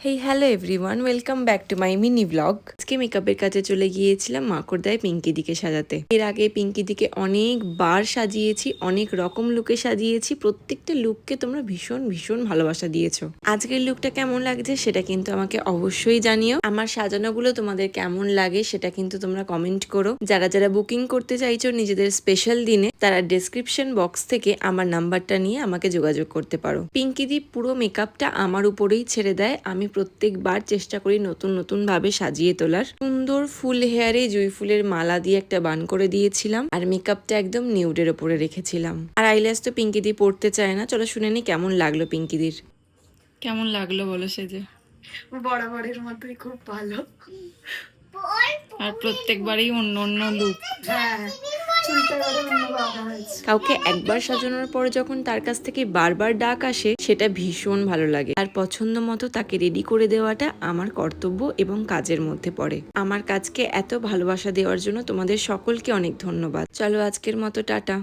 Hey hello everyone, welcome back to my mini blog. আজকে মেকআপের কাজে চলে গিয়েছিলাম মাকড়দায় পিঙ্কি দিকে সাজাতে। এর আগে পিঙ্কি দিকে অনেকবার সাজিয়েছি, অনেক রকম লুকে সাজিয়েছি। প্রত্যেকটা লুককে তোমরা ভীষণ ভীষণ ভালোবাসা দিয়েছো। আজকের লুকটা কেমন লাগছে সেটা কিন্তু আমাকে অবশ্যই জানিও। আমার সাজানোগুলো তোমাদের কেমন লাগে সেটা কিন্তু তোমরা কমেন্ট করো। যারা যারা বুকিং করতে চাইছো নিজেদের স্পেশাল দিনে, তারা ডেসক্রিপশন বক্স থেকে আমার নাম্বারটা নিয়ে আমাকে যোগাযোগ করতে পারো। পিঙ্কি দি পুরো মেকআপটা আমার উপরেই ছেড়ে দেয়। আমি প্রত্যেকবার চেষ্টা করি নতুন নতুন ভাবে সাজিয়ে তোলার। সুন্দর ফুল হেয়ারে জুঁই ফুলের মালা দিয়ে একটা বান করে দিয়েছিলাম, আর মেকআপটা একদম নিউডের ওপরে রেখেছিলাম। আর আইল্যাশ তো পিঙ্কি দি পড়তে চায় না। চলো শুনে নি কেমন লাগলো পিঙ্কিদির। কেমন লাগলো বলো সেজে? বরাবরের মতোই খুব ভালো। আর প্রত্যেকবারই অন্য অন্য লুক। হ্যাঁ, চুলটা এবারে অন্যভাবে হয়েছে। কাউকে একবার সাজানোর পর যখন তার কাছ থেকে বারবার ডাক আসে, সেটা ভীষণ ভালো লাগে। আর পছন্দ মতো তাকে রেডি করে দেওয়াটা আমার কর্তব্য এবং কাজের মধ্যে পড়ে। আমার কাজকে এত ভালোবাসা দেওয়ার জন্য তোমাদের সকলকে অনেক ধন্যবাদ। চলো আজকের মতো টাটা।